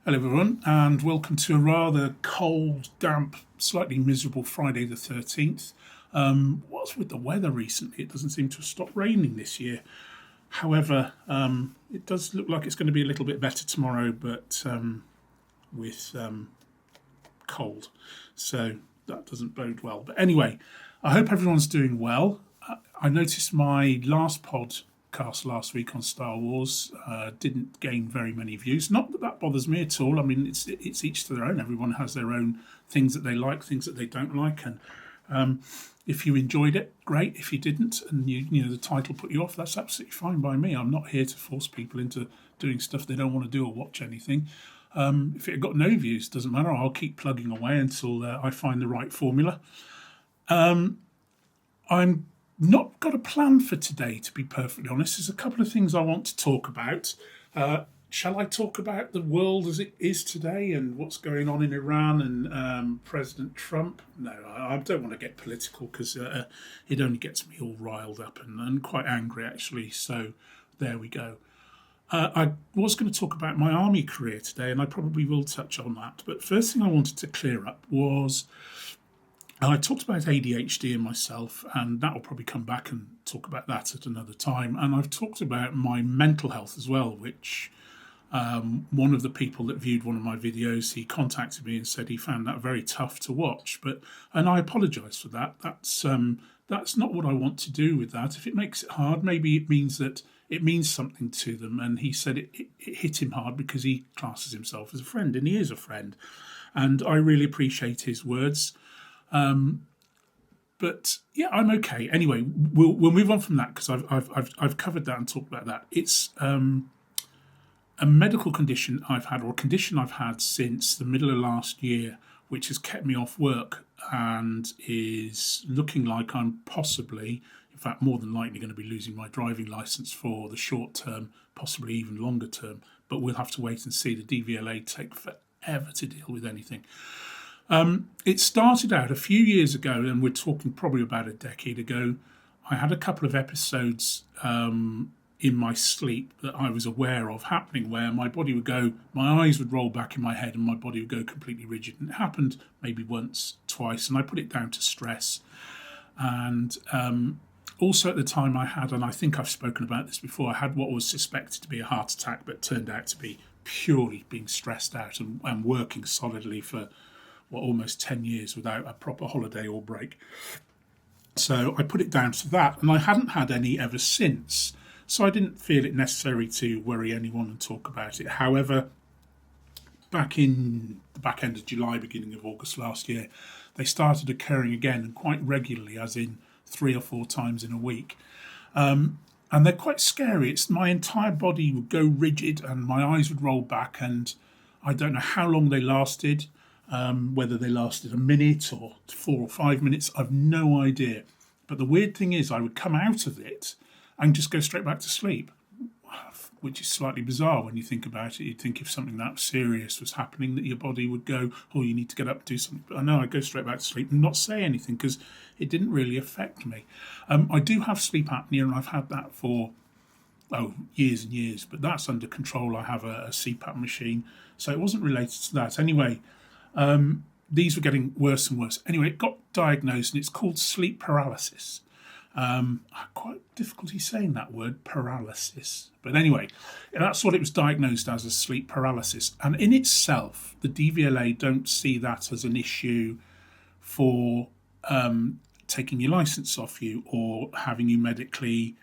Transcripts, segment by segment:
Hello, everyone, and welcome to a rather cold, damp, slightly miserable Friday the 13th. What's with the weather recently? It doesn't seem to have stopped raining this year. However, it does look like it's going to be a little bit better tomorrow, but with cold. So that doesn't bode well. But anyway, I hope everyone's doing well. I noticed my last podcast last week on Star Wars didn't gain very many views. Not that that bothers me at all. I mean, it's each to their own. Everyone has their own things that they like, things that they don't like, and if you enjoyed it, great. If you didn't, and you know the title put you off, that's absolutely fine by me. I'm not here to force people into doing stuff they don't want to do or watch anything. If it got no views, doesn't matter. I'll keep plugging away until I find the right formula. I'm not got a plan for today, to be perfectly honest. There's a couple of things I want to talk about. Shall I talk about the world as it is today and what's going on in Iran and President Trump? No, I don't want to get political because it only gets me all riled up and quite angry, actually. So there we go. I was going to talk about my army career today, and I probably will touch on that. But first thing I wanted to clear up was I talked about ADHD in myself, and that will probably come back and talk about that at another time. And I've talked about my mental health as well, which one of the people that viewed one of my videos, he contacted me and said he found that very tough to watch. And I apologise for that. That's not what I want to do with that. If it makes it hard, maybe it means that it means something to them. And he said it hit him hard because he classes himself as a friend, and he is a friend. And I really appreciate his words. But yeah, I'm okay. Anyway, we'll move on from that because I've covered that and talked about that. It's a medical condition I've had, or a condition I've had since the middle of last year, which has kept me off work and is looking like I'm possibly, in fact, more than likely going to be losing my driving licence for the short term, possibly even longer term. But we'll have to wait and see. The DVLA take forever to deal with anything. It started out a few years ago, and we're talking probably about a decade ago. I had a couple of episodes in my sleep that I was aware of happening where my body would go, my eyes would roll back in my head and my body would go completely rigid. And it happened maybe once, twice, and I put it down to stress. And also at the time I had, and I think I've spoken about this before, I had what was suspected to be a heart attack, but turned out to be purely being stressed out and working solidly for almost 10 years without a proper holiday or break. So I put it down to that, and I hadn't had any ever since. So I didn't feel it necessary to worry anyone and talk about it. However, back in the back end of July, beginning of August last year, they started occurring again, and quite regularly, as in 3 or 4 times in a week. And they're quite scary. It's my entire body would go rigid and my eyes would roll back, and I don't know how long they lasted. Whether they lasted a minute or 4 or 5 minutes, I've no idea. But the weird thing is I would come out of it and just go straight back to sleep, which is slightly bizarre when you think about it. You'd think if something that serious was happening that your body would go, oh, you need to get up and do something. But I know I'd go straight back to sleep and not say anything because it didn't really affect me. I do have sleep apnea, and I've had that for years and years, but that's under control. I have a CPAP machine, so it wasn't related to that. Anyway, these were getting worse and worse. Anyway, it got diagnosed, and it's called sleep paralysis. I have quite difficulty saying that word, paralysis. But anyway, that's what it was diagnosed as sleep paralysis. And in itself, the DVLA don't see that as an issue for taking your licence off you or having you medically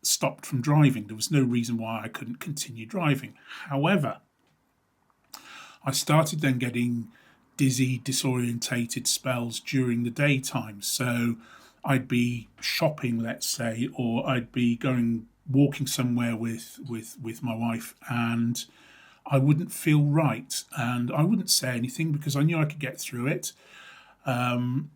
stopped from driving. There was no reason why I couldn't continue driving. However, I started then getting dizzy, disorientated spells during the daytime. So I'd be shopping, let's say, or I'd be walking somewhere with my wife, and I wouldn't feel right, and I wouldn't say anything because I knew I could get through it, and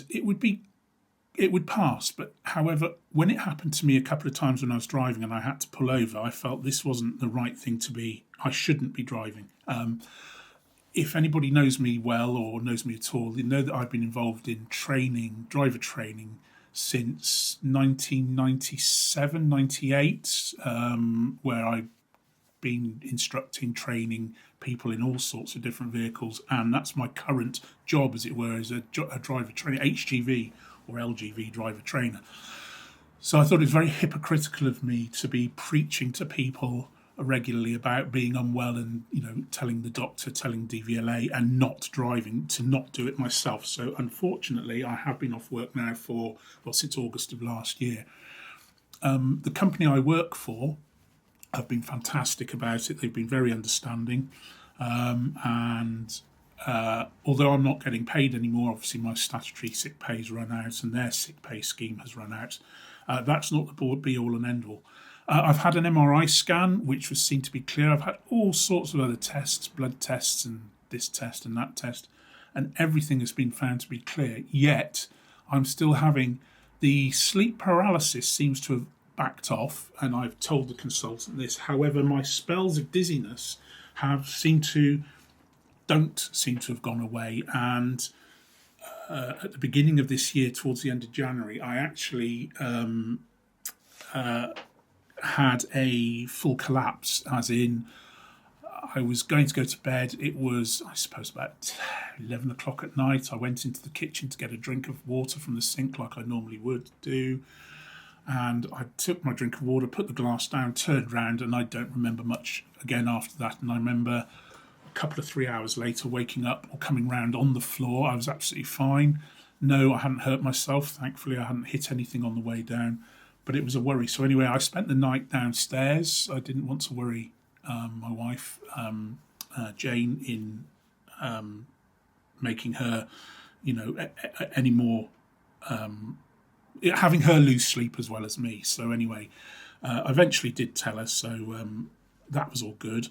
it would pass. But however, when it happened to me a couple of times when I was driving and I had to pull over, I felt this wasn't the right thing to be. I shouldn't be driving. If anybody knows me well or knows me at all, they know that I've been involved in driver training, since 1997, 98, where I been instructing, training people in all sorts of different vehicles, and that's my current job, as it were, as a driver trainer, HGV or LGV driver trainer. So I thought it was very hypocritical of me to be preaching to people regularly about being unwell and, telling the doctor, telling DVLA, and not driving, to not do it myself. So unfortunately, I have been off work now since August of last year. The company I work for have been fantastic about it. They've been very understanding. And although I'm not getting paid anymore, obviously my statutory sick pay's run out and their sick pay scheme has run out. That's not the be all and end all. I've had an MRI scan, which was seen to be clear. I've had all sorts of other tests, blood tests and this test and that test, and everything has been found to be clear. Yet, I'm still having the sleep paralysis seems to have backed off, and I've told the consultant this. However, my spells of dizziness don't seem to have gone away, and at the beginning of this year, towards the end of January, I actually had a full collapse, as in I was going to go to bed. It was, I suppose, about 11 o'clock at night. I went into the kitchen to get a drink of water from the sink like I normally would do. And I took my drink of water, put the glass down, turned round, and I don't remember much again after that. And I remember a couple of 3 hours later waking up or coming round on the floor. I was absolutely fine. No, I hadn't hurt myself. Thankfully, I hadn't hit anything on the way down. But it was a worry. So anyway, I spent the night downstairs. I didn't want to worry my wife, Jane, in making her, any more, having her lose sleep as well as me. So anyway, I eventually did tell her, so that was all good.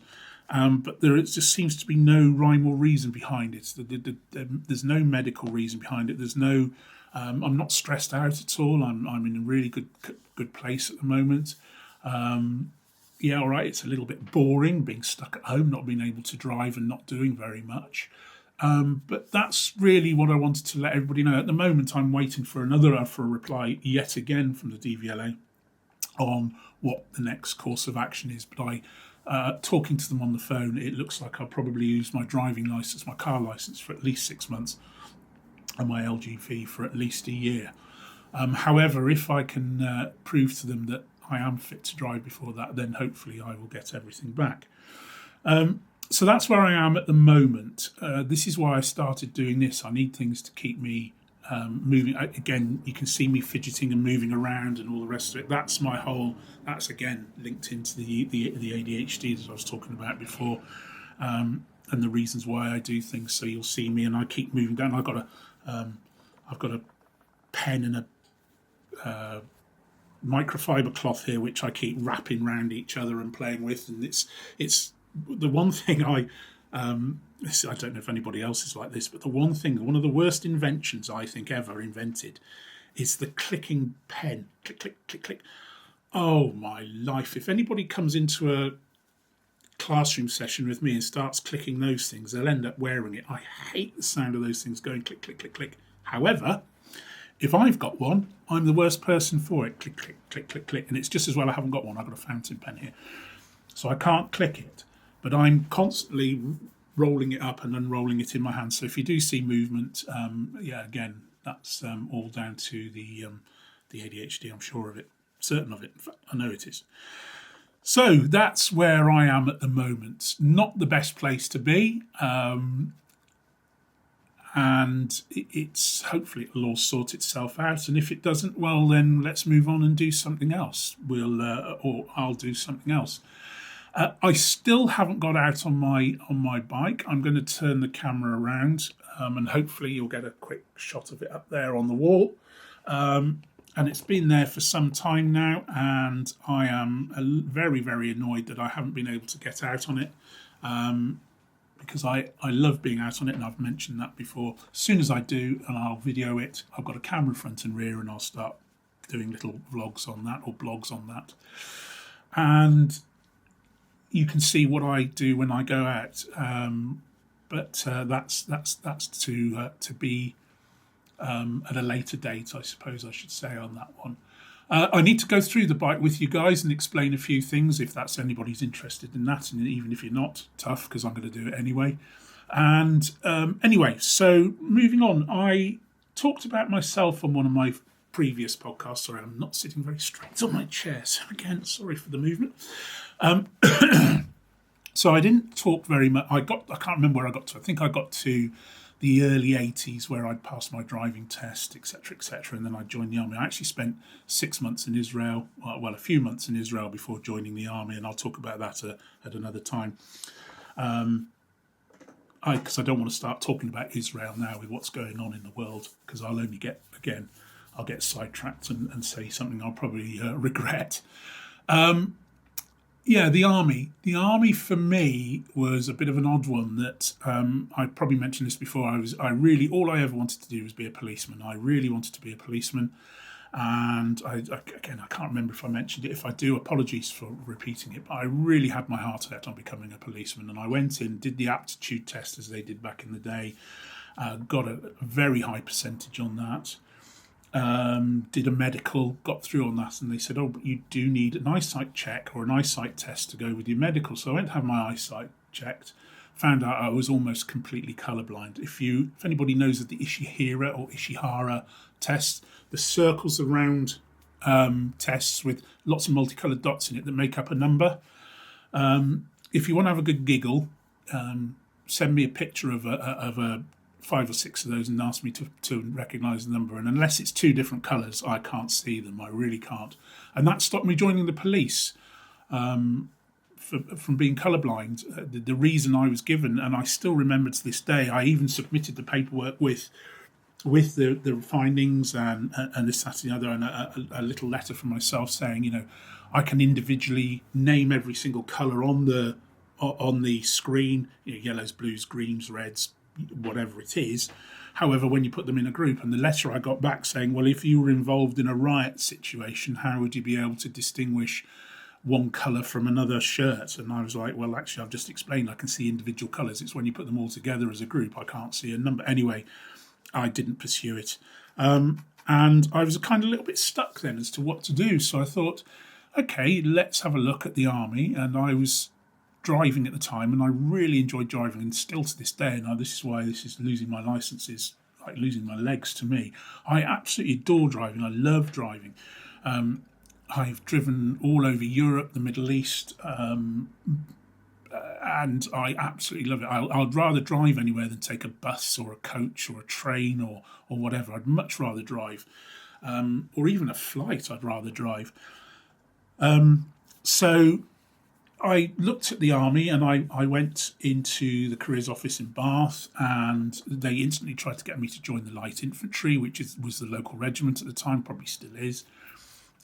But there just seems to be no rhyme or reason behind it. There's no medical reason behind it. There's no. I'm not stressed out at all. I'm in a really good place at the moment. All right, it's a little bit boring being stuck at home, not being able to drive and not doing very much. But that's really what I wanted to let everybody know. At the moment, I'm waiting for a reply yet again from the DVLA on what the next course of action is. But talking to them on the phone, it looks like I'll probably use my driving licence, my car licence, for at least 6 months, and my LGV for at least a year. However, if I can prove to them that I am fit to drive before that, then hopefully I will get everything back. So that's where I am at the moment. This is why I started doing this. I need things to keep me moving. Again, you can see me fidgeting and moving around and all the rest of it. That's again linked into the ADHD that I was talking about before, and the reasons why I do things. So you'll see me and I keep moving down. I've got a pen and a microfiber cloth here, which I keep wrapping around each other and playing with. And it's the one thing I don't know if anybody else is like this, but one of the worst inventions I think ever invented is the clicking pen. Click, click, click, click. Oh my life. If anybody comes into a classroom session with me and starts clicking those things, they'll end up wearing it. I hate the sound of those things going click, click, click, click. However, if I've got one, I'm the worst person for it. Click, click, click, click, click. And it's just as well I haven't got one. I've got a fountain pen here. So I can't click it. But I'm constantly rolling it up and unrolling it in my hand. So if you do see movement, again, that's all down to the ADHD, I'm sure of it. Certain of it. In fact, I know it is. So that's where I am at the moment. Not the best place to be. And it's hopefully it'll all sort itself out. And if it doesn't, well, then let's move on and do something else. Or I'll do something else. I still haven't got out on my bike. I'm going to turn the camera around, and hopefully you'll get a quick shot of it up there on the wall. And it's been there for some time now, and I am very, very annoyed that I haven't been able to get out on it. Because I love being out on it, and I've mentioned that before. As soon as I do, and I'll video it, I've got a camera front and rear, and I'll start doing little vlogs on that or blogs on that. And you can see what I do when I go out, but that's to be at a later date, I suppose I should say, on that one. I need to go through the bike with you guys and explain a few things if that's anybody's interested in that, and even if you're not, tough, because I'm going to do it anyway. And anyway, so moving on, I talked about myself on one of my previous podcasts. Sorry, I'm not sitting very straight on my chair, so again, sorry for the movement. So I didn't talk very much. I can't remember where I got to. I think I got to the early 80s where I'd passed my driving test, etc., and then I joined the army. I actually spent 6 months in Israel, well, a few months in Israel before joining the army, and I'll talk about that at another time. Because I don't want to start talking about Israel now with what's going on in the world, because I'll get sidetracked and say something I'll probably regret. Yeah, the army. The army for me was a bit of an odd one. That I probably mentioned this before. All I ever wanted to do was be a policeman. I really wanted to be a policeman, and I can't remember if I mentioned it. If I do, apologies for repeating it. But I really had my heart set on becoming a policeman, and I went in, did the aptitude test as they did back in the day, got a very high percentage on that. Did a medical, got through on that, and they said, but you do need an eyesight check or an eyesight test to go with your medical. So I went to have my eyesight checked, found out I was almost completely colourblind. If anybody knows of the Ishihara or Ishihara test, the circles around tests with lots of multicoloured dots in it that make up a number. If you want to have a good giggle, send me a picture of a 5 or 6 of those and ask me to recognise the number. And unless it's 2 different colours, I can't see them. I really can't. And that stopped me joining the police from being colourblind. The reason I was given, and I still remember to this day, I even submitted the paperwork with the findings and this, that, and the other, and a little letter from myself saying, I can individually name every single colour on the screen, yellows, blues, greens, reds, whatever it is. However, when you put them in a group, and the letter I got back saying, well, if you were involved in a riot situation, how would you be able to distinguish one colour from another shirt? And I was like, well, actually, I've just explained I can see individual colours. It's when you put them all together as a group, I can't see a number. Anyway, I didn't pursue it. And I was kind of a little bit stuck then as to what to do. So I thought, okay, let's have a look at the army. And I was driving at the time, and I really enjoyed driving, and still to this day, and this is why this is losing my licence is like losing my legs to me. I absolutely adore driving. I love driving. I've driven all over Europe, the Middle East, and I absolutely love it. I'd rather drive anywhere than take a bus or a coach or a train or whatever. I'd much rather drive, or even a flight. I'd rather drive. So I looked at the army, and I went into the careers office in Bath, and they instantly tried to get me to join the light infantry, which was the local regiment at the time, probably still is.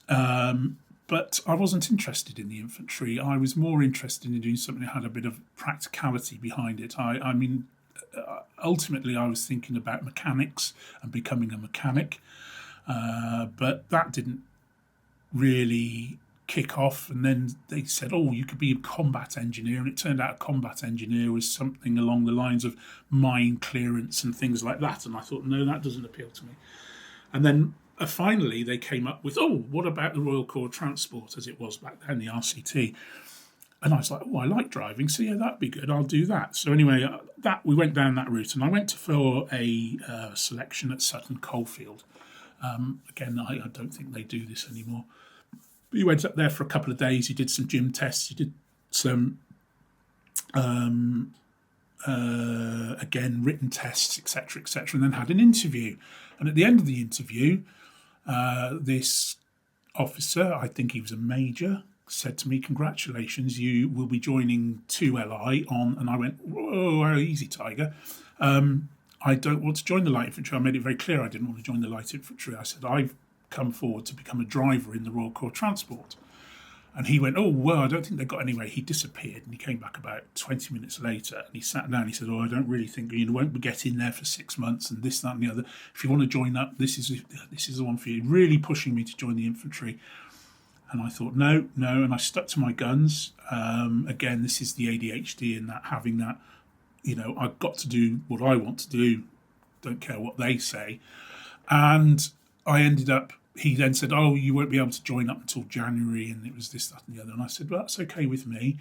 But I wasn't interested in the infantry. I was more interested in doing something that had a bit of practicality behind it. I mean, ultimately I was thinking about mechanics and becoming a mechanic, but that didn't really kick off. And then they said, you could be a combat engineer, and it turned out a combat engineer was something along the lines of mine clearance and things like that, and I thought, no, that doesn't appeal to me. And then finally they came up with, what about the Royal Corps Transport, as it was back then, the RCT? And I was like, I like driving, so yeah, that'd be good, I'll do that. So anyway, we went down that route, and I went for a selection at Sutton Coldfield. Again, I don't think they do this anymore. But you went up there for a couple of days, you did some gym tests, you did some, again, written tests, etc., and then had an interview. And at the end of the interview, this officer, I think he was a major, said to me, congratulations, you will be joining 2LI on, and I went, whoa, easy, Tiger. I don't want to join the light infantry. I made it very clear I didn't want to join the light infantry. I said, I've come forward to become a driver in the Royal Corps Transport. And he went, I don't think they got anywhere. He disappeared, and he came back about 20 minutes later, and he sat down and he said, I don't really think you won't get in there for 6 months, and this, that, and the other. If you want to join up, this is the one for you. Really pushing me to join the infantry. And I thought, no, and I stuck to my guns. Again, this is the ADHD in that, having that, I've got to do what I want to do, don't care what they say. And I ended up he then said, "Oh, you won't be able to join up until January," and it was this, that, and the other. And I said, "Well, that's okay with me."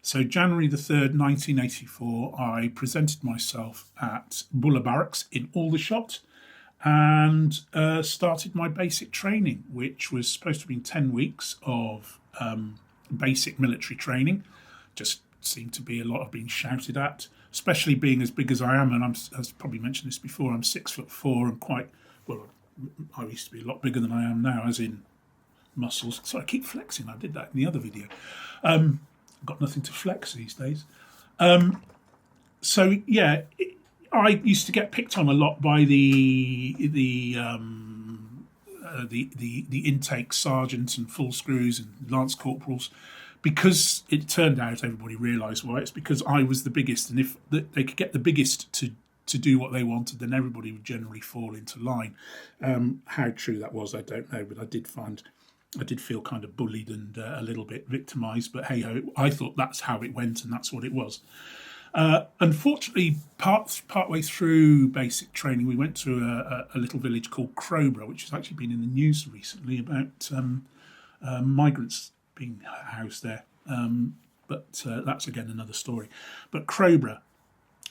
So January the 3rd, 1984, I presented myself at Buller Barracks in Aldershot and started my basic training, which was supposed to be 10 weeks of basic military training. Just seemed to be a lot of being shouted at, especially being as big as I am. And I've probably mentioned this before, I'm 6'4" and quite, well, I used to be a lot bigger than I am now, as in muscles. So I keep flexing. I did that in the other video. Got nothing to flex these days. So yeah, I used to get picked on a lot by the intake sergeants and full screws and lance corporals, because it turned out everybody realised why. It's because I was the biggest, and if they could get the biggest to do what they wanted, then everybody would generally fall into line. How true that was, I don't know, but I did feel kind of bullied and a little bit victimised, but hey ho, I thought that's how it went and that's what it was. Unfortunately, partway through basic training, we went to a little village called Crowborough, which has actually been in the news recently about migrants being housed there. But that's again another story. But Crowborough,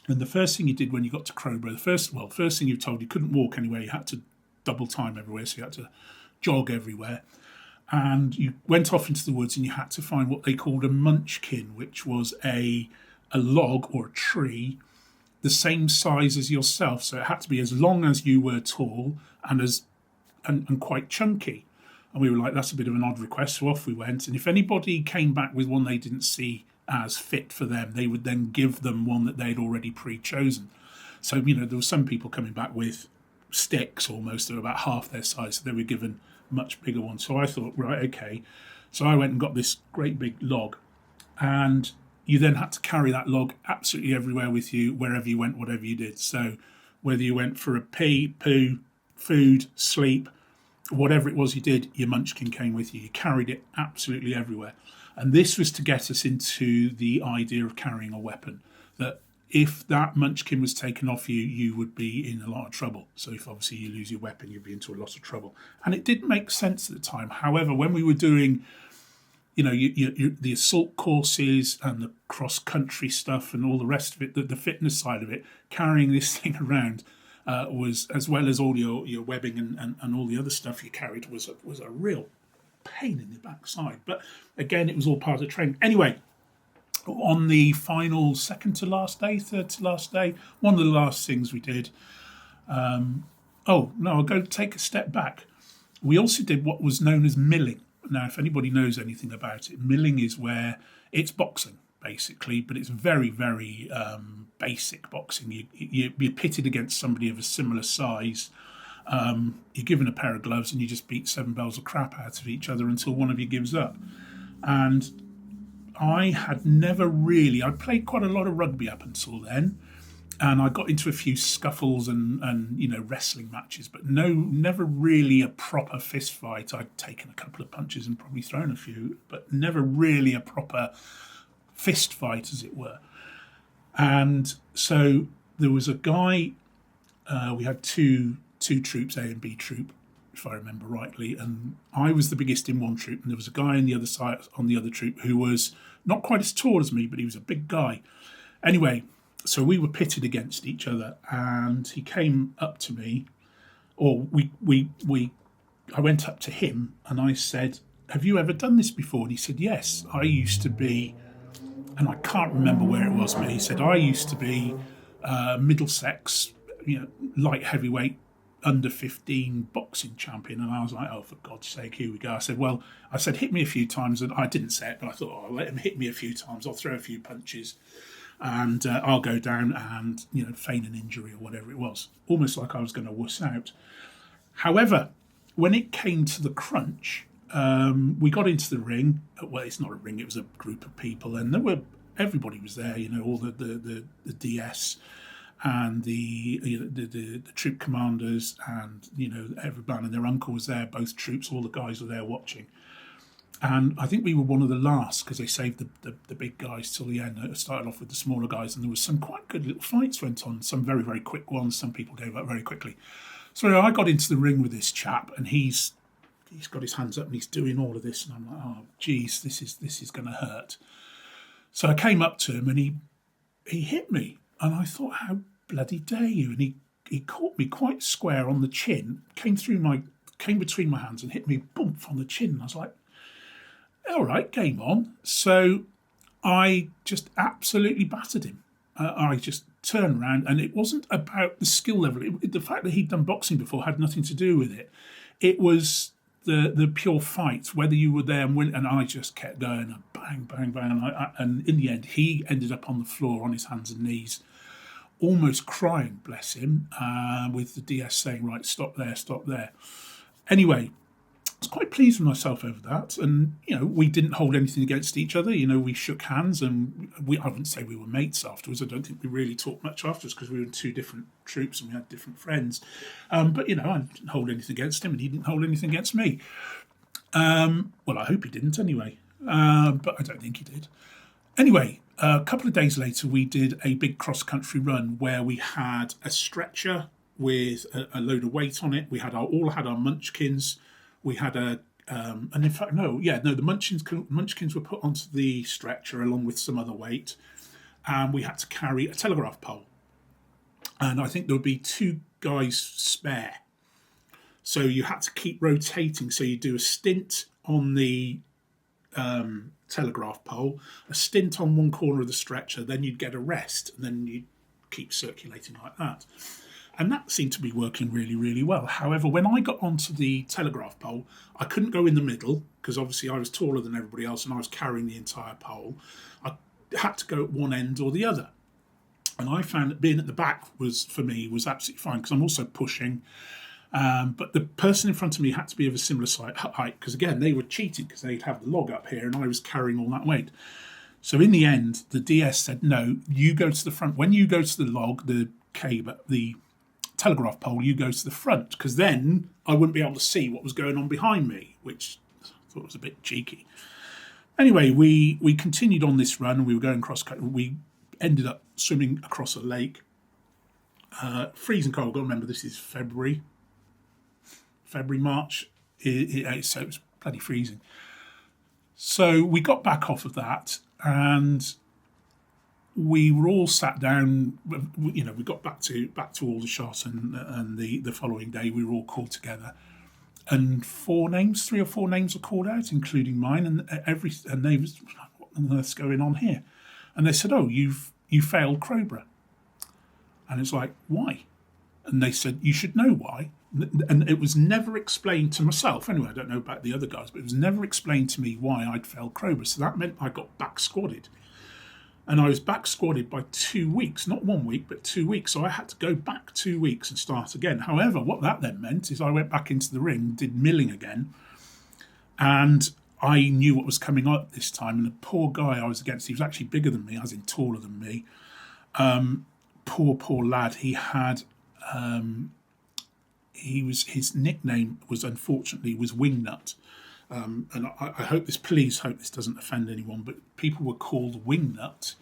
and the first thing you did when you got to Crowborough, first thing you were told, you couldn't walk anywhere, you had to double time everywhere, so you had to jog everywhere. And you went off into the woods and you had to find what they called a munchkin, which was a log or a tree the same size as yourself. So it had to be as long as you were tall and quite chunky. And we were like, that's a bit of an odd request. So off we went. And if anybody came back with one they didn't see as fit for them, they would then give them one that they'd already pre-chosen. So, there were some people coming back with sticks almost, that were about half their size. So they were given much bigger ones. So I thought, right, okay. So I went and got this great big log, and you then had to carry that log absolutely everywhere with you, wherever you went, whatever you did. So whether you went for a pee, poo, food, sleep, whatever it was you did, your munchkin came with you. You carried it absolutely everywhere. And this was to get us into the idea of carrying a weapon, that if that munchkin was taken off you, you would be in a lot of trouble. So if obviously you lose your weapon, you'd be into a lot of trouble. And it didn't make sense at the time. However, when we were doing, the assault courses and the cross-country stuff and all the rest of it, the fitness side of it, carrying this thing around was, as well as all your webbing and all the other stuff you carried, was a real pain in the backside. But again, it was all part of training. Anyway, on the final third to last day, one of the last things we did, I'll go take a step back. We also did what was known as milling. Now, if anybody knows anything about it, milling is where it's boxing, basically, but it's very, very basic boxing. You're pitted against somebody of a similar size. You're given a pair of gloves and you just beat 7 bells of crap out of each other until one of you gives up. And I had I'd played quite a lot of rugby up until then, and I got into a few scuffles and wrestling matches, but never really a proper fist fight. I'd taken a couple of punches and probably thrown a few, but never really a proper fist fight, as it were. And so there was a guy, we had two troops, A and B troop, if I remember rightly, and I was the biggest in one troop, and there was a guy on the other side, on the other troop, who was not quite as tall as me, but he was a big guy. Anyway, so we were pitted against each other, and he came up to me, or I went up to him, and I said, "Have you ever done this before?" And he said, "Yes, I used to be," and I can't remember where it was, but he said, "I used to be Middlesex, light heavyweight, under 15 boxing champion." And I was like, oh, for God's sake, here we go. I said, hit me a few times. And I didn't say it, but I thought, I'll let him hit me a few times. I'll throw a few punches and I'll go down and, feign an injury or whatever it was. Almost like I was going to wuss out. However, when it came to the crunch, we got into the ring. Well, it's not a ring, it was a group of people. And everybody was there, all the DS and the troop commanders, and everyone and their uncle was there. Both troops, all the guys were there watching. And I think we were one of the last, because they saved the big guys till the end. It started off with the smaller guys, and there was some quite good little fights went on. Some very, very quick ones. Some people gave up very quickly. So I got into the ring with this chap, and he's he's got his hands up and he's doing all of this, and I'm like, oh, geez, this is going to hurt. So I came up to him and he hit me, and I thought, how bloody dare you? And he caught me quite square on the chin, came between my hands and hit me boom on the chin. And I was like, all right, game on. So I just absolutely battered him. I just turned around, and it wasn't about the skill level. The fact that he'd done boxing before had nothing to do with it. It was the pure fight, whether you were there and win. And I just kept going, and bang, bang, bang. And in the end, he ended up on the floor on his hands and knees, almost crying, bless him, with the DS saying, right, stop there, stop there. Anyway, I was quite pleased with myself over that. And, we didn't hold anything against each other. We shook hands, and I wouldn't say we were mates afterwards. I don't think we really talked much afterwards because we were in two different troops and we had different friends. But, I didn't hold anything against him and he didn't hold anything against me. Well, I hope he didn't anyway. But I don't think he did. Anyway, a couple of days later, we did a big cross-country run where we had a stretcher with a load of weight on it. We had all had our munchkins. We had the munchkins were put onto the stretcher along with some other weight, and we had to carry a telegraph pole. And I think there would be 2 guys spare. So you had to keep rotating. So you do a stint on the telegraph pole, a stint on one corner of the stretcher, then you'd get a rest, and then you'd keep circulating like that. And that seemed to be working really, really well. However, when I got onto the telegraph pole, I couldn't go in the middle because obviously I was taller than everybody else and I was carrying the entire pole. I had to go at one end or the other. And I found that being at the back was absolutely fine because I'm also pushing. But the person in front of me had to be of a similar height because, again, they were cheating because they'd have the log up here and I was carrying all that weight. So in the end, the DS said, no, you go to the front. When you go to the log, the cable, the telegraph pole, you go to the front because then I wouldn't be able to see what was going on behind me, which I thought was a bit cheeky. Anyway, we continued on this run. We were going cross-country. We ended up swimming across a lake. Freezing cold. I've got to remember this is February, March. So it was bloody freezing. So we got back off of that and we were all sat down. We got back to Aldershot, and the following day we were all called together, and 3 or 4 names were called out, including mine, and they was, what on earth's going on here? And they said, oh, you failed Crowborough, and it's like, why? And they said, you should know why. And it was never explained to myself. Anyway, I don't know about the other guys, but it was never explained to me why I'd failed Crowborough. So that meant I got back squadded. And I was back squadded by 2 weeks, not 1 week, but 2 weeks. So I had to go back 2 weeks and start again. However, what that then meant is I went back into the ring, did milling again. And I knew what was coming up this time. And the poor guy I was against, he was actually bigger than me, as in taller than me. Poor lad. He had... his nickname was, unfortunately, was Wingnut. And I hope this doesn't offend anyone, but people were called Wingnut,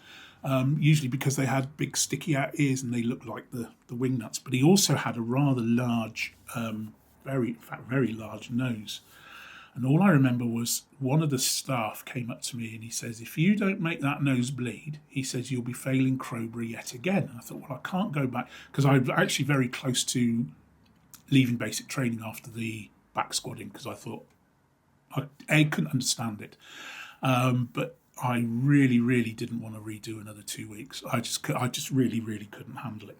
usually because they had big sticky out ears and they looked like the wingnuts. But he also had a rather large, very large nose. And all I remember was one of the staff came up to me and he says, if you don't make that nose bleed, he says, you'll be failing Crowborough yet again. And I thought, well, I can't go back, because I was actually very close to leaving basic training after the back squadding, because I thought, I couldn't understand it. But I really, really didn't want to redo another 2 weeks. I just really, really couldn't handle it.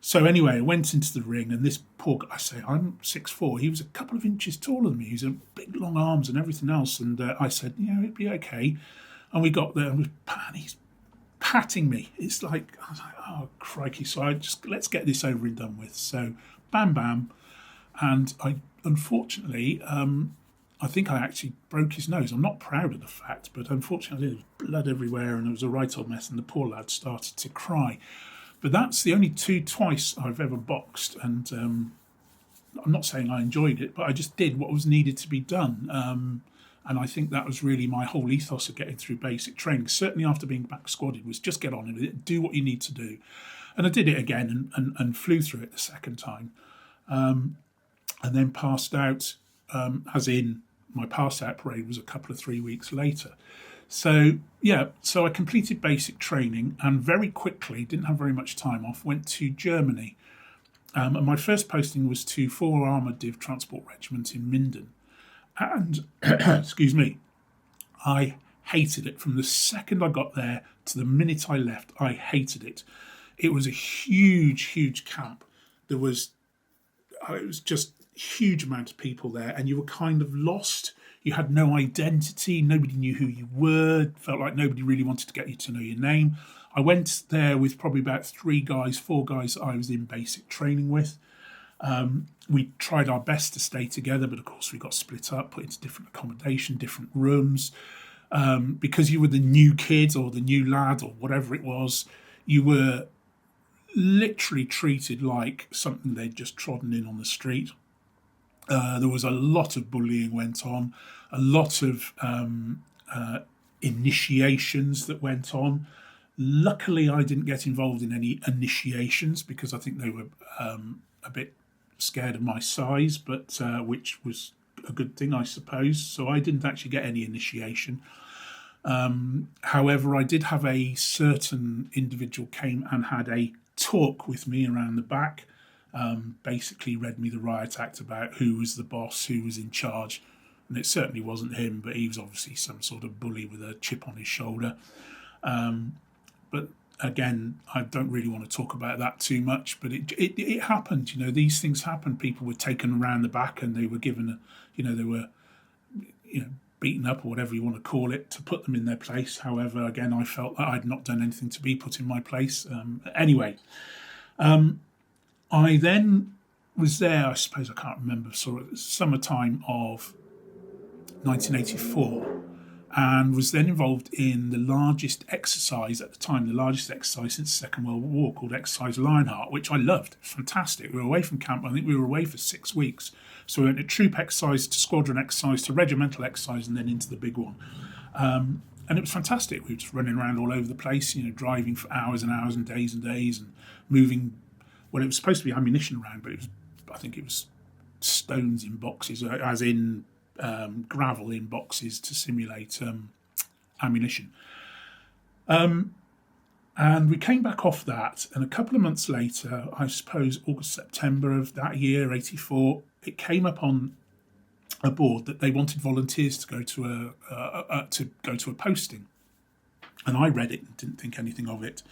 So anyway, I went into the ring, and this poor guy, I'm 6'4". He was a couple of inches taller than me. He's a big, long arms and everything else. And I said, it'd be okay. And we got there, and he's patting me. It's like, I was like, oh, crikey. So let's get this over and done with. So bam, bam. And I, unfortunately, I think I actually broke his nose. I'm not proud of the fact, but unfortunately there was blood everywhere and it was a right old mess, and the poor lad started to cry. But that's the only twice I've ever boxed, and I'm not saying I enjoyed it, but I just did what was needed to be done. And I think that was really my whole ethos of getting through basic training, certainly after being back squadded, was just get on with it, do what you need to do. And I did it again and flew through it the second time. And then passed out as in my pass out parade was a couple of 3 weeks later. So yeah, so I completed basic training and very quickly, didn't have very much time off, went to Germany. And my first posting was to 4 Armoured Div Transport Regiment in Minden. And, excuse me, I hated it. From the second I got there to the minute I left, I hated it. It was a huge, huge camp. It was just a huge amount of people there, and you were kind of lost. You had no identity. Nobody knew who you were. Felt like nobody really wanted to get you to know your name. I went there with probably about 4 guys that I was in basic training with. We tried our best to stay together, but of course we got split up, put into different accommodation, different rooms. Because you were the new kid or the new lad or whatever it was, you were literally treated like something they'd just trodden in on the street. There was a lot of bullying went on, a lot of initiations that went on. Luckily, I didn't get involved in any initiations because I think they were a bit scared of my size, but which was a good thing, I suppose. So I didn't actually get any initiation. However, I did have a certain individual came and had a talk with me around the back, basically read me the riot act about who was the boss, who was in charge, and it certainly wasn't him, but he was obviously some sort of bully with a chip on his shoulder. But again, I don't really want to talk about that too much, but it happened. You know, these things happen. People were taken around the back and they were given, they were beaten up or whatever you want to call it to put them in their place. However, again, I felt that I'd not done anything to be put in my place. Anyway, I then was there, I suppose, I can't remember, sort of summertime of 1984, and was then involved in the largest exercise at the time, the largest exercise since the Second World War, called Exercise Lionheart, which I loved. Fantastic. We were away from camp. I think we were away for 6 weeks. So we went to troop exercise, to squadron exercise, to regimental exercise, and then into the big one. And it was fantastic. We were just running around all over the place, driving for hours and hours and days and moving. Well, it was supposed to be ammunition around, but I think it was stones in boxes, as in gravel in boxes to simulate ammunition. And we came back off that, and a couple of months later, I suppose August, September of that year, 84, it came up on a board that they wanted volunteers to go to a posting, and I read it and didn't think anything of it.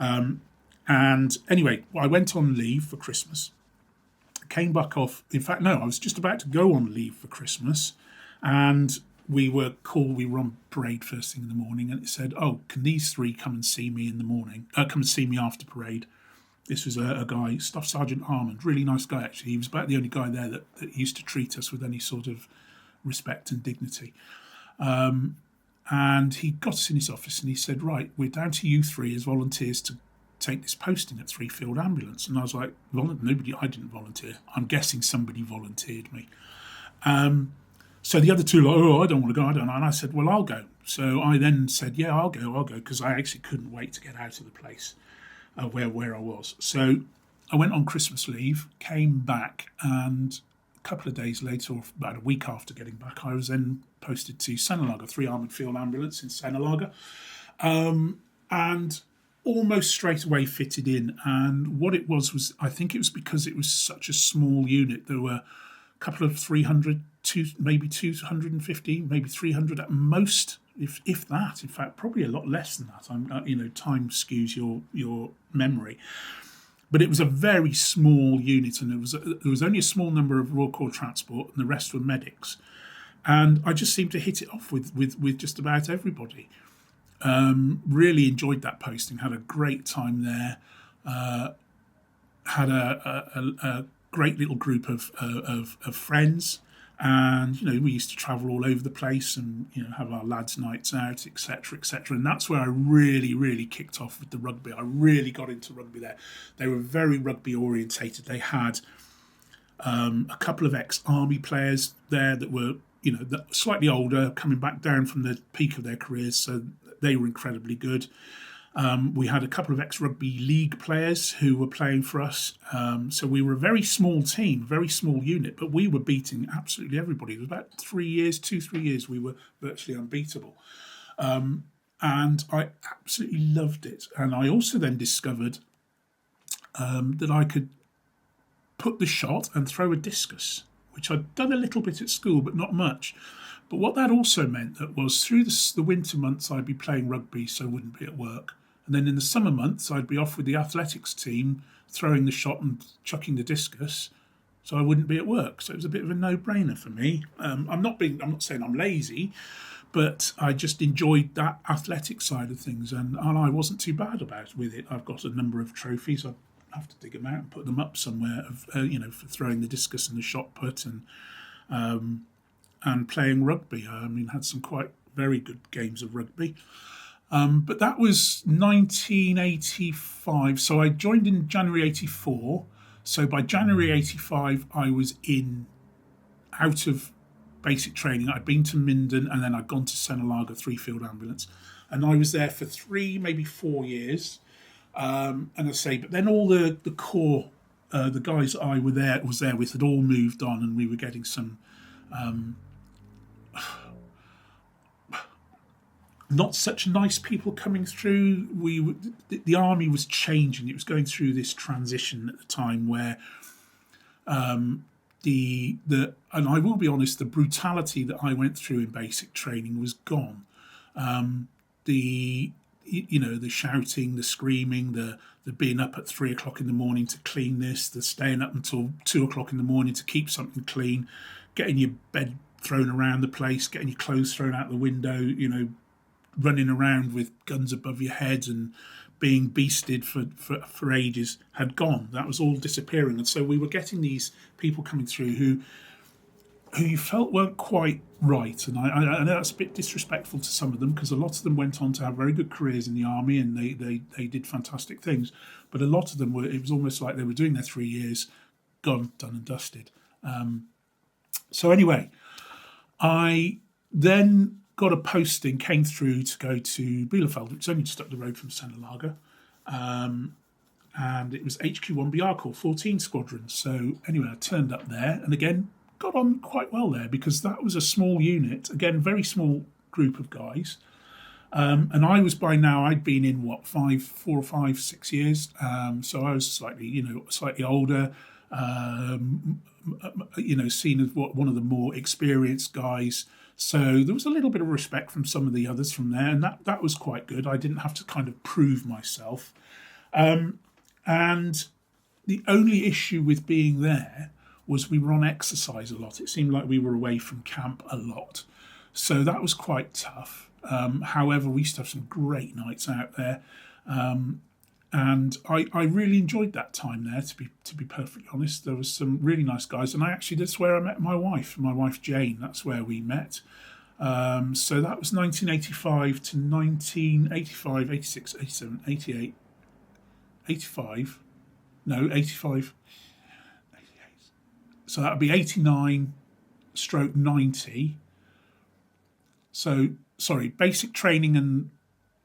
And anyway, I went on leave for Christmas. Came back off. In fact, no, I was just about to go on leave for Christmas, and we were on parade first thing in the morning, and it said, "Oh, can these 3 come and see me in the morning? Come and see me after parade." This was a guy, Staff Sergeant Armand, really nice guy actually. He was about the only guy there that used to treat us with any sort of respect and dignity. And he got us in his office and he said, "Right, we're down to you 3 as volunteers to take this posting at 3 Field Ambulance." And I was like, I didn't volunteer. I'm guessing somebody volunteered me. So the other 2 were like, "Oh, I don't want to go, I don't know." And I said, "Well, I'll go." So I then said, "Yeah, I'll go," because I actually couldn't wait to get out of the place where I was. So I went on Christmas leave, came back, and a couple of days later, or about a week after getting back, I was then posted to Senelaga, 3 Armoured Field Ambulance in Senelaga. And almost straight away fitted in. And what it was I think it was because it was such a small unit. There were a couple of 300, maybe 250, maybe 300 at most, if that. In fact, probably a lot less than that. Time skews your memory. But it was a very small unit, and there was only a small number of Royal Corps Transport, and the rest were medics. And I just seemed to hit it off with just about everybody. Really enjoyed that posting. Had a great time there. Had a great little group of friends, and we used to travel all over the place and have our lads' nights out, etc., etc. And that's where I really, really kicked off with the rugby. I really got into rugby there. They were very rugby orientated. They had a couple of ex-army players there that were slightly older, coming back down from the peak of their careers, so they were incredibly good. We had a couple of ex-rugby league players who were playing for us. So we were a very small team, very small unit, but we were beating absolutely everybody. It was about 3 years, we were virtually unbeatable. And I absolutely loved it. And I also then discovered that I could put the shot and throw a discus, which I'd done a little bit at school, but not much. But what that also meant that was through the winter months I'd be playing rugby, so I wouldn't be at work. And then in the summer months I'd be off with the athletics team, throwing the shot and chucking the discus, so I wouldn't be at work. So it was a bit of a no-brainer for me. I'm not saying I'm lazy, but I just enjoyed that athletic side of things, and I wasn't too bad about with it. I've got a number of trophies. I have to dig them out and put them up somewhere. For throwing the discus and the shot put and playing rugby. I mean, had some quite very good games of rugby. But that was 1985. So I joined in January 84. So by January 85, I was out of basic training. I'd been to Minden and then I'd gone to Senalaga 3 Field Ambulance. And I was there for 3, maybe 4 years. And I say, but then all the core, the guys that I was there with had all moved on, and we were getting some not such nice people coming through. The army was changing. It was going through this transition at the time where and I will be honest, the brutality that I went through in basic training was gone. The shouting, the screaming, the being up at 3 o'clock in the morning to clean this, the staying up until 2 o'clock in the morning to keep something clean, getting your bed thrown around the place, getting your clothes thrown out the window, running around with guns above your head and being beasted for ages had gone. That was all disappearing. And so we were getting these people coming through who you felt weren't quite right. And I know that's a bit disrespectful to some of them, because a lot of them went on to have very good careers in the army and they did fantastic things. But a lot of them it was almost like they were doing their 3 years, gone, done and dusted. So anyway, I then got a posting, came through to go to Bielefeld, which is only just up the road from Senalaga. And it was HQ1BR Corps 14 Squadron. So anyway, I turned up there and again got on quite well there, because that was a small unit, again, very small group of guys. And I was by now, I'd been in 4 or 5, 6 years. So I was slightly older, seen as one of the more experienced guys. So there was a little bit of respect from some of the others from there, and that was quite good. I didn't have to kind of prove myself. And the only issue with being there was we were on exercise a lot. It seemed like we were away from camp a lot. So that was quite tough. However, we used to have some great nights out there. And I really enjoyed that time there, to be perfectly honest. There was some really nice guys. And that's where I met my wife Jane. That's where we met. So that was 1985 to 1985, 86, 87, 88, 85. No, 85. So that would be 89/90. So, sorry, basic training and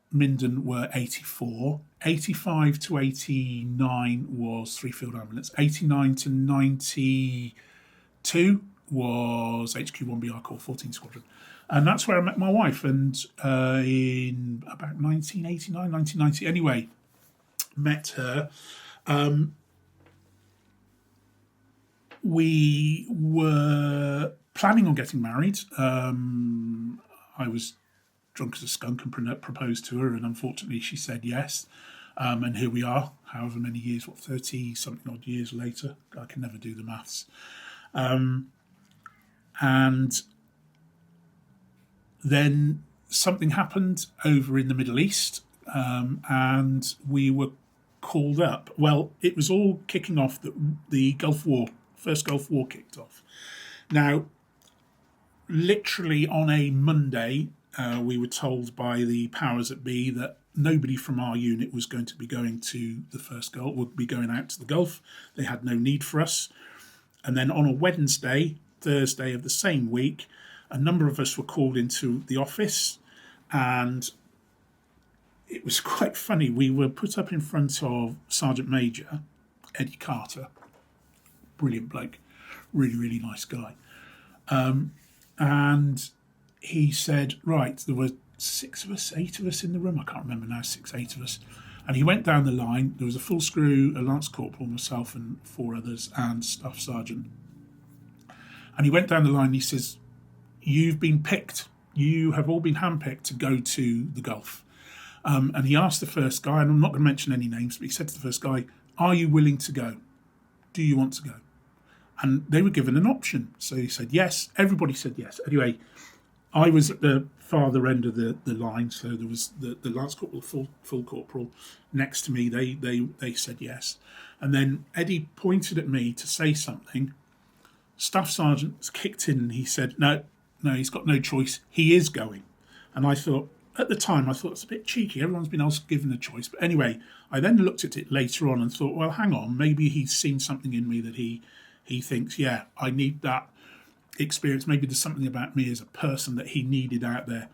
Minden were 84. 85 to 89 was 3 Field Ambulance. 89 to 92 was HQ1BR Corps 14 Squadron. And that's where I met my wife. And in about 1989, 1990, anyway, met her. We were planning on getting married. I was drunk as a skunk and proposed to her, and unfortunately she said yes. And here we are, however many years, 30-something odd years later. I can never do the maths. And then something happened over in the Middle East, and we were called up. Well, it was all kicking off the Gulf War. First Gulf War kicked off. Now, literally on a Monday, we were told by the powers that be that nobody from our unit was going to be going to the first Gulf, would be going out to the Gulf. They had no need for us. And then on a Thursday of the same week, a number of us were called into the office, and it was quite funny. We were put up in front of Sergeant Major Eddie Carter, brilliant bloke, really, really nice guy. And he said, right, there were 6 of us, 8 of us in the room. I can't remember now, 6, 8 of us. And he went down the line. There was a full screw, a lance corporal, myself and 4 others, and staff sergeant. And he went down the line and he says, you've been picked. You have all been handpicked to go to the Gulf. And he asked the first guy, and I'm not going to mention any names, but he said to the first guy, are you willing to go? Do you want to go? And they were given an option. So he said yes. Everybody said yes. Anyway, I was at the farther end of the line, so there was the lance corporal, full corporal next to me. They said yes. And then Eddie pointed at me to say something. Staff sergeant kicked in and he said, no, he's got no choice. He is going. And I thought, at the time, I thought it's a bit cheeky. Everyone's been else given a choice. But anyway, I then looked at it later on and thought, well, hang on, maybe he's seen something in me that he thinks, yeah, I need that experience. Maybe there's something about me as a person that he needed out there.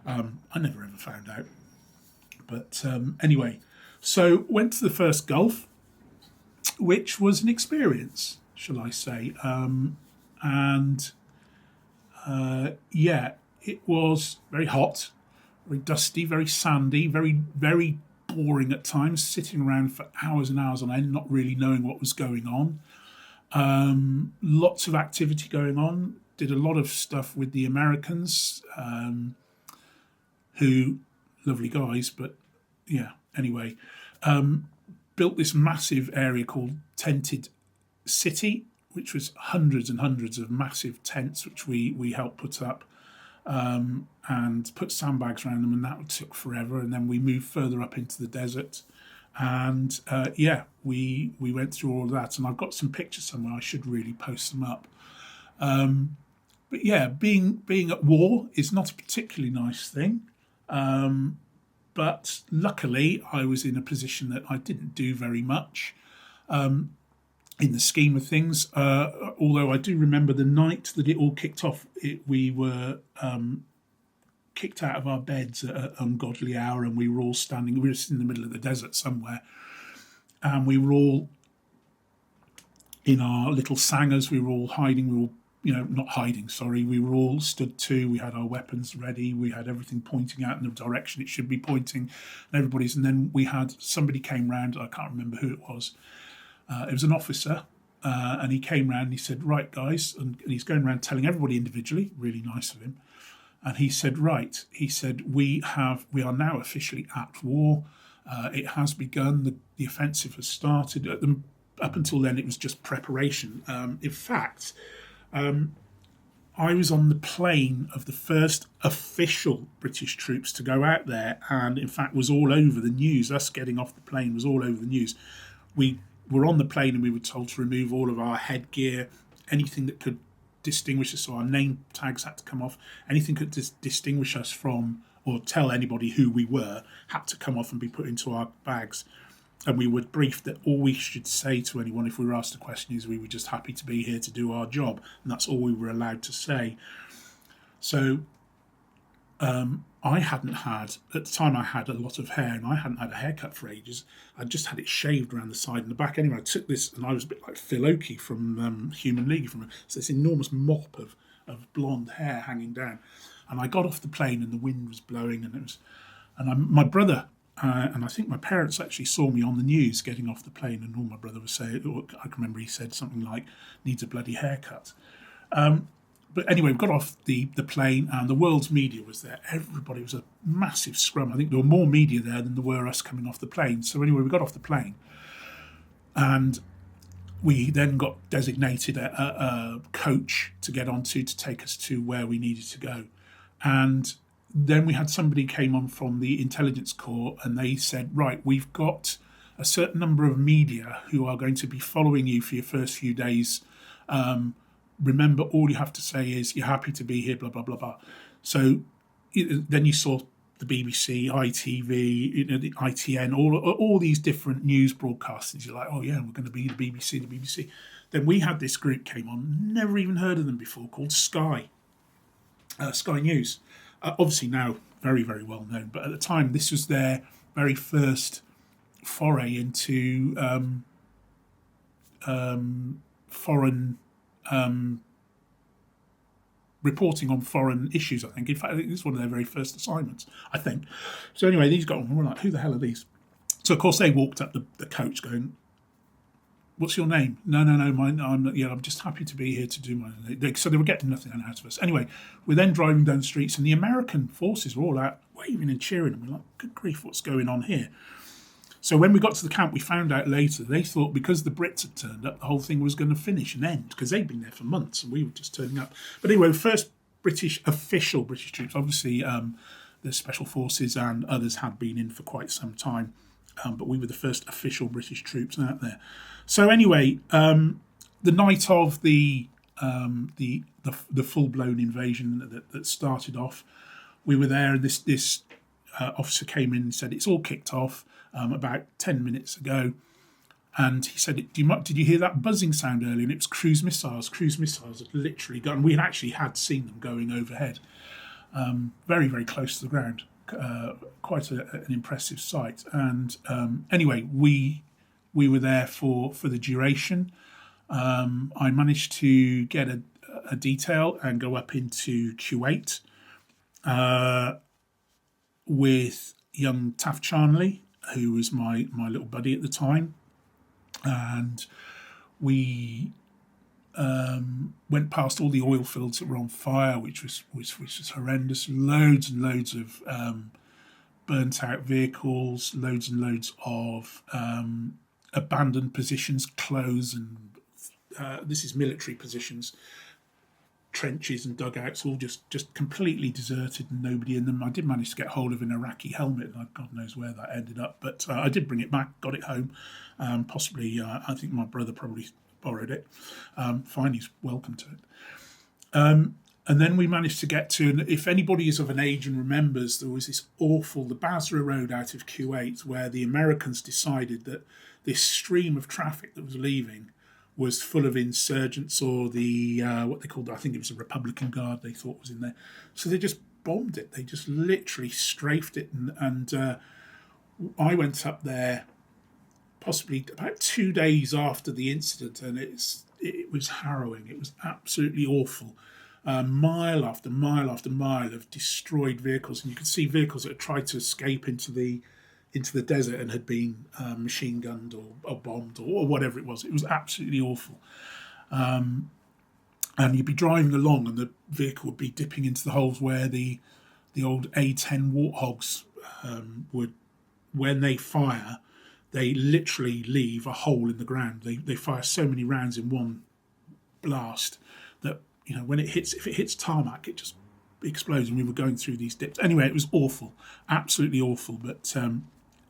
I never ever found out. But anyway, so went to the first Gulf, which was an experience, shall I say. Yeah, it was very hot, very dusty, very sandy, very, very boring at times, sitting around for hours and hours on end, not really knowing what was going on. Lots of activity going on. Did a lot of stuff with the Americans, who, lovely guys, but yeah, anyway. Built this massive area called Tented City, which was hundreds and hundreds of massive tents, which we helped put up, and put sandbags around them, and that took forever. And then we moved further up into the desert. And yeah, we went through all of that, and I've got some pictures somewhere. I should really post them up. But yeah, being at war is not a particularly nice thing. But luckily, I was in a position that I didn't do very much in the scheme of things. Although I do remember the night that it all kicked off, we were kicked out of our beds at an ungodly hour, and we were all standing. We were in the middle of the desert somewhere, and we were all in our little sangers. We were all hiding. We were all, not hiding. Sorry, we were all stood to. We had our weapons ready. We had everything pointing out in the direction it should be pointing, and everybody's. And then we had somebody came round. I can't remember who it was. It was an officer. And he came round and he said, right, guys, and he's going around telling everybody individually, really nice of him. And he said, right, we are now officially at war. It has begun. The offensive has started. Up until then, it was just preparation. In fact, I was on the plane of the first official British troops to go out there, and in fact was all over the news. Us getting off the plane was all over the news. We were on the plane and we were told to remove all of our headgear, anything that could distinguish us, so our name tags had to come off, anything could distinguish us from or tell anybody who we were had to come off and be put into our bags. And we were briefed that all we should say to anyone if we were asked a question is we were just happy to be here to do our job, and that's all we were allowed to say. So I hadn't had, at the time I had a lot of hair, and I hadn't had a haircut for ages. I just had it shaved around the side and the back. Anyway, I took this, and I was a bit like Phil Oakey from Human League, so this enormous mop of blonde hair hanging down. And I got off the plane, and the wind was blowing, my brother, and I think my parents actually saw me on the news getting off the plane, and all my brother was saying, I can remember he said something like, needs a bloody haircut. But anyway, we got off the plane, and the world's media was there. Everybody was a massive scrum. I think there were more media there than there were us coming off the plane. So anyway, we got off the plane, and we then got designated a coach to get onto to take us to where we needed to go. And then we had somebody came on from the intelligence corps, and they said, right, we've got a certain number of media who are going to be following you for your first few days. Remember, all you have to say is you're happy to be here, blah, blah, blah, blah. So then you saw the BBC, ITV, the ITN, all these different news broadcasters. You're like, oh, yeah, we're going to be the BBC. Then we had this group came on, never even heard of them before, called Sky News. Obviously now very, very well known. But at the time, this was their very first foray into foreign reporting on foreign issues, I think. In fact, I think this is one of their very first assignments, I think. So anyway, these got on. We're like, who the hell are these? So, of course, they walked up the coach going, what's your name? No, I'm just happy to be here to do my... So they were getting nothing out of us. Anyway, we're then driving down the streets and the American forces were all out waving and cheering. And we're like, good grief, what's going on here? So when we got to the camp, we found out later, they thought because the Brits had turned up, the whole thing was going to finish and end, because they'd been there for months and we were just turning up. But anyway, the first official British troops, obviously the Special Forces and others had been in for quite some time, but we were the first official British troops out there. So anyway, the night of the full-blown invasion that started off, we were there, and this officer came in and said, it's all kicked off about 10 minutes ago. And he said, did you hear that buzzing sound earlier? And it was cruise missiles. Cruise missiles had literally gone. We had seen them going overhead, very, very close to the ground. Quite an impressive sight. And anyway, we were there for the duration. I managed to get a detail and go up into Kuwait with young Taff Charnley, who was my little buddy at the time. And we went past all the oil fields that were on fire, which was horrendous. Loads and loads of burnt out vehicles, loads and loads of abandoned positions, clothes, and this is military positions, trenches and dugouts, all just completely deserted and nobody in them. I did manage to get hold of an Iraqi helmet, and God knows where that ended up, but I did bring it back, got it home. Possibly, I think my brother probably borrowed it. Fine, he's welcome to it. And then we managed to get to, and if anybody is of an age and remembers, there was this the Basra Road out of Kuwait, where the Americans decided that this stream of traffic that was leaving was full of insurgents, or the what they called, I think it was a Republican Guard they thought was in there. So they just bombed it. They just literally strafed it. And I went up there possibly about 2 days after the incident, and it was harrowing. It was absolutely awful. Mile after mile after mile of destroyed vehicles, and you could see vehicles that had tried to escape into the desert and had been machine gunned or bombed or whatever it was. It was absolutely awful. And you'd be driving along and the vehicle would be dipping into the holes where the old A-10 Warthogs would, when they fire, they literally leave a hole in the ground. They fire so many rounds in one blast that, when if it hits tarmac, it just explodes. And we were going through these dips. Anyway, it was awful, absolutely awful. But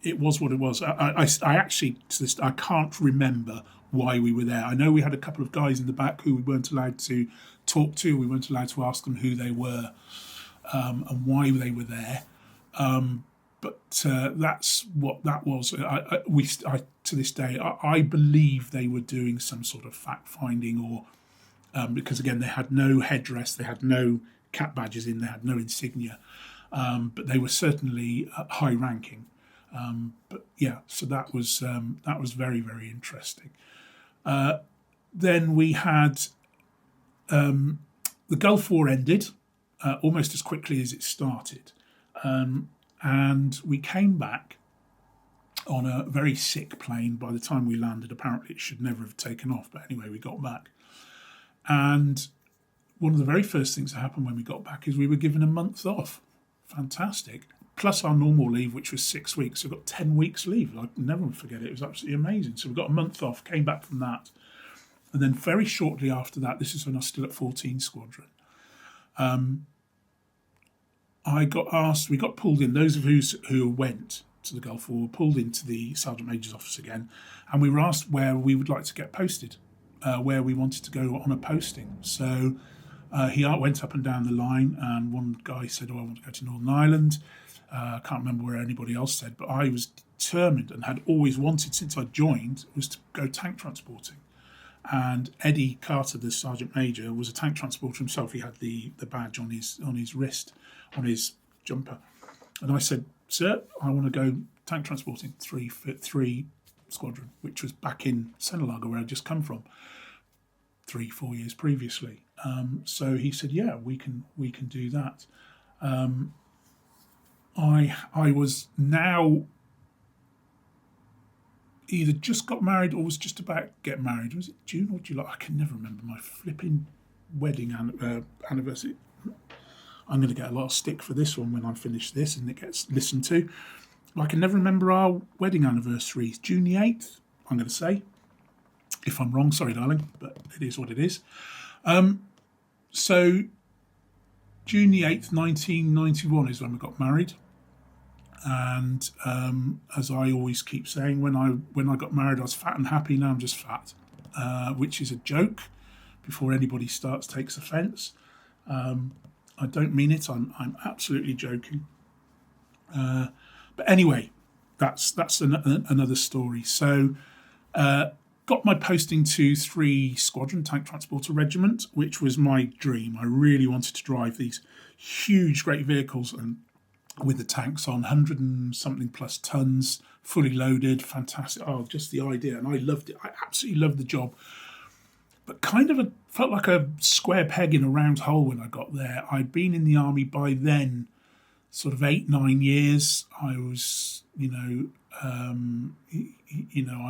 it was what it was. I actually, to this, I can't remember why we were there. I know we had a couple of guys in the back who we weren't allowed to talk to. We weren't allowed to ask them who they were and why they were there. But that's what that was. To this day, I believe they were doing some sort of fact finding, or because again they had no headdress, they had no cap badges in, they had no insignia, but they were certainly high ranking. But yeah, so that was very, very interesting. Then we had the Gulf War ended almost as quickly as it started. And we came back on a very sick plane. By the time we landed, apparently it should never have taken off. But anyway, we got back. And one of the very first things that happened when we got back is we were given a month off. Fantastic. Plus our normal leave, which was 6 weeks. So we got 10 weeks leave. I'll never forget it. It was absolutely amazing. So we got a month off, came back from that. And then very shortly after that, this is when I was still at 14 Squadron, I got asked, we got pulled in, those of us who went to the Gulf War were pulled into the Sergeant Major's office again, and we were asked where we would like to get posted, where we wanted to go on a posting. So he went up and down the line, and one guy said, I want to go to Northern Ireland. I can't remember where anybody else said, but I was determined and had always wanted since I joined was to go tank transporting. And Eddie Carter, the Sergeant Major, was a tank transporter himself. He had the badge on his wrist, on his jumper. And I said, sir, I want to go tank transporting 3 Squadron, which was back in Senelaga where I'd just come from 3-4 years previously. So he said, yeah, we can do that. I was now either just got married or was just about to get married. Was it June or July? I can never remember my flipping wedding anniversary. I'm going to get a lot of stick for this one when I finish this and it gets listened to. I can never remember our wedding anniversary. June the 8th, I'm going to say. If I'm wrong, sorry, darling, but it is what it is. So June the 8th, 1991 is when we got married. And as I always keep saying, when I got married, I was fat and happy. Now I'm just fat, which is a joke. Before anybody takes offence, I don't mean it. I'm absolutely joking. But anyway, that's another story. So, got my posting to 3 Squadron Tank Transporter Regiment, which was my dream. I really wanted to drive these huge, great vehicles and with the tanks on, 100 and something plus tons, fully loaded, fantastic. Oh, just the idea. And I loved it. I absolutely loved the job. But kind of felt like a square peg in a round hole when I got there. I'd been in the army by then, sort of 8-9 years. I was, I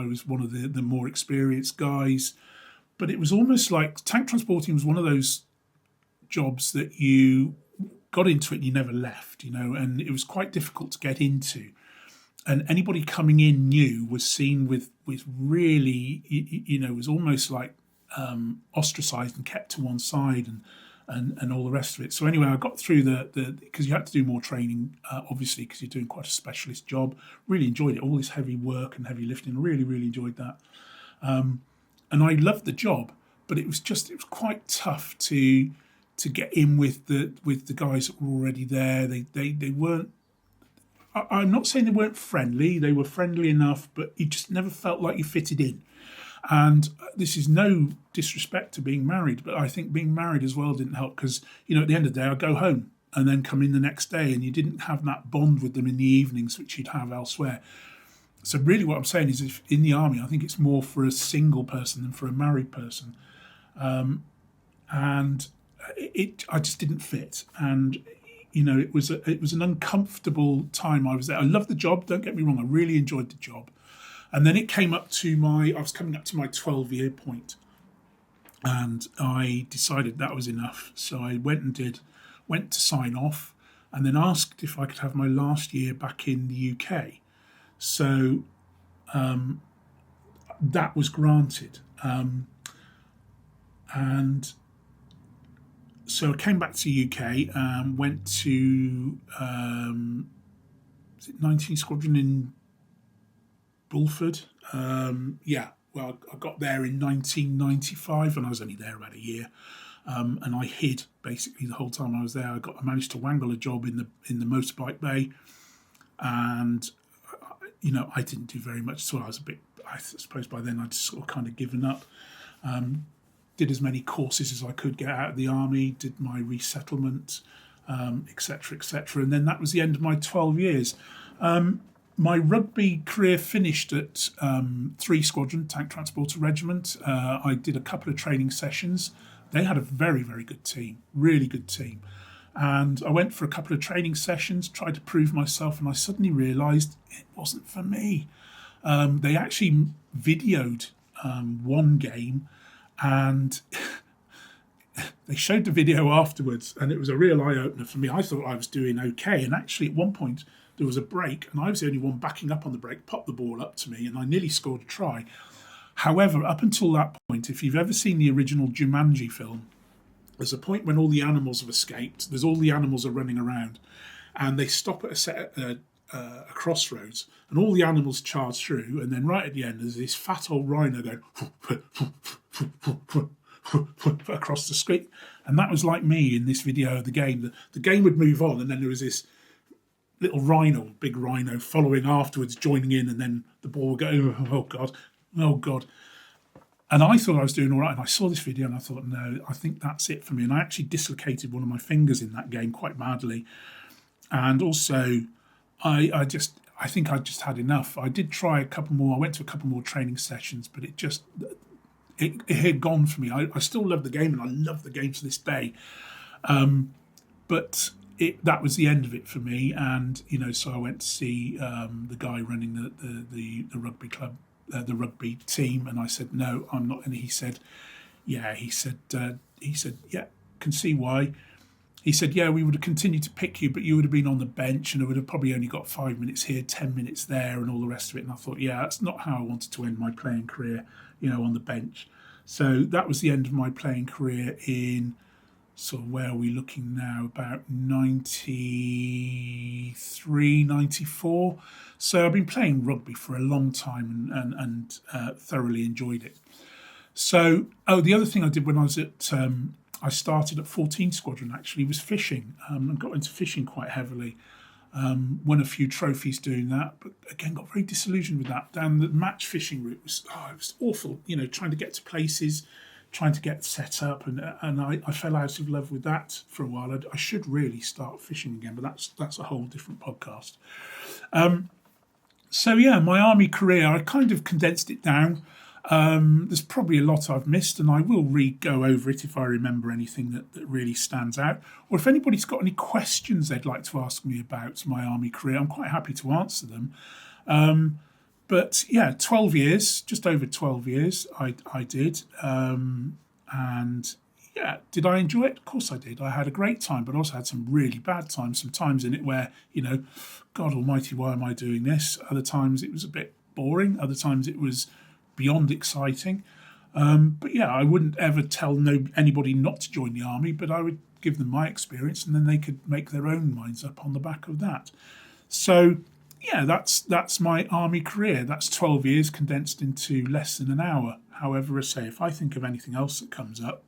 was one of the more experienced guys. But it was almost like tank transporting was one of those jobs that you got into it and you never left, and it was quite difficult to get into. And anybody coming in new was seen with really, was almost like ostracised and kept to one side and all the rest of it. So anyway, I got through because you had to do more training, obviously, because you're doing quite a specialist job. Really enjoyed it, all this heavy work and heavy lifting. Really, really enjoyed that. And I loved the job, but it was quite tough to get in with the guys that were already there. They weren't. I'm not saying they weren't friendly. They were friendly enough, but you just never felt like you fitted in. And this is no disrespect to being married, but I think being married as well didn't help because, at the end of the day, I'd go home and then come in the next day and you didn't have that bond with them in the evenings, which you'd have elsewhere. So really what I'm saying is if in the army, I think it's more for a single person than for a married person. And I just didn't fit. And, it was an uncomfortable time I was there. I loved the job, don't get me wrong. I really enjoyed the job. And then it came up to I was coming up to my 12-year point, and I decided that was enough. So I went to sign off, and then asked if I could have my last year back in the UK. So that was granted, and so I came back to the UK, went to 19 Squadron in Bulford. I got there in 1995 and I was only there about a year. And I hid basically the whole time I was there. I managed to wangle a job in the motorbike bay, and I didn't do very much. So I suppose by then I'd sort of kind of given up. Did as many courses as I could get out of the army, did my resettlement, etc., etc. And then that was the end of my 12 years. My rugby career finished at 3 Squadron Tank Transporter Regiment. I did a couple of training sessions. They had a very, very good team, really good team. And I went for a couple of training sessions, tried to prove myself, and I suddenly realised it wasn't for me. They actually videoed one game, and they showed the video afterwards, and it was a real eye-opener for me. I thought I was doing okay, and actually at one point there was a break, and I was the only one backing up on the break, popped the ball up to me, and I nearly scored a try. However, up until that point, if you've ever seen the original Jumanji film, there's a point when all the animals have escaped, all the animals are running around, and they stop at a crossroads, and all the animals charge through, and then right at the end there's this fat old rhino going across the screen. And that was like me in this video of the game. The game would move on, and then there was this little rhino, big rhino, following afterwards, joining in, and then the ball would go, oh God. And I thought I was doing all right, and I saw this video and I thought, no, I think that's it for me. And I actually dislocated one of my fingers in that game quite badly. And also, I think I just had enough. I did try a couple more. I went to a couple more training sessions, but it had gone for me. I still love the game, and I love the game to this day. But that was the end of it for me. And so I went to see the guy running the rugby club, the rugby team, and I said, no, I'm not. And he said, yeah. He said, yeah, can see why. He said, yeah, we would have continued to pick you, but you would have been on the bench and I would have probably only got 5 minutes here, 10 minutes there and all the rest of it. And I thought, yeah, that's not how I wanted to end my playing career, on the bench. So that was the end of my playing career in, sort of, where are we looking now, about 93, 94. So I've been playing rugby for a long time and thoroughly enjoyed it. So, the other thing I did when I was at... I started at 14 Squadron, actually, was fishing. And got into fishing quite heavily. Won a few trophies doing that, but again, got very disillusioned with that. Down the match fishing route it was awful, trying to get to places, trying to get set up, and I fell out of love with that for a while. I should really start fishing again, but that's a whole different podcast. So yeah, my army career, I kind of condensed it down. There's probably a lot I've missed, and I will go over it if I remember anything that really stands out. Or if anybody's got any questions they'd like to ask me about my army career, I'm quite happy to answer them. But yeah, 12 years, just over 12 years I did. And yeah, did I enjoy it? Of course I did. I had a great time, but also had some really bad times. Some times in it where, God almighty, why am I doing this? Other times it was a bit boring. Other times it was beyond exciting. But yeah, I wouldn't ever tell anybody not to join the army, but I would give them my experience and then they could make their own minds up on the back of that. So yeah, that's my army career. That's 12 years condensed into less than an hour. However, I say, if I think of anything else that comes up,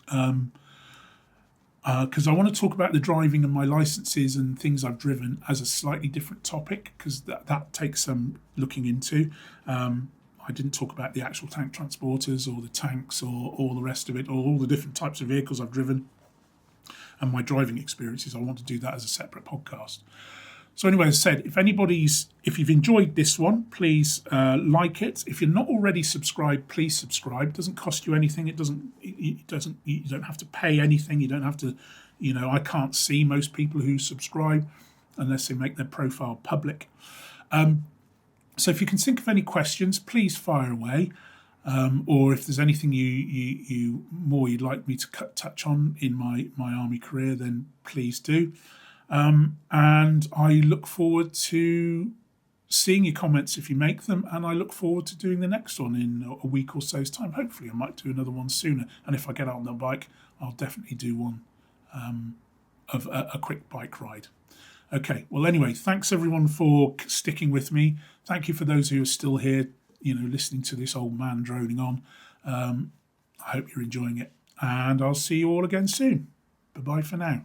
because I want to talk about the driving and my licenses and things I've driven as a slightly different topic, because that takes some looking into. I didn't talk about the actual tank transporters or the tanks or all the rest of it, or all the different types of vehicles I've driven and my driving experiences. I want to do that as a separate podcast. So anyway, as I said, if you've enjoyed this one, please like it. If you're not already subscribed, please subscribe. It doesn't cost you anything. You don't have to pay anything. You don't have to, I can't see most people who subscribe unless they make their profile public. So if you can think of any questions, please fire away. Or if there's anything you'd like me to touch on in my army career, then please do. And I look forward to seeing your comments if you make them, and I look forward to doing the next one in a week or so's time. Hopefully I might do another one sooner, and if I get out on the bike, I'll definitely do one of a quick bike ride. Okay, well anyway, thanks everyone for sticking with me. Thank you for those who are still here, listening to this old man droning on. I hope you're enjoying it, and I'll see you all again soon. Bye-bye for now.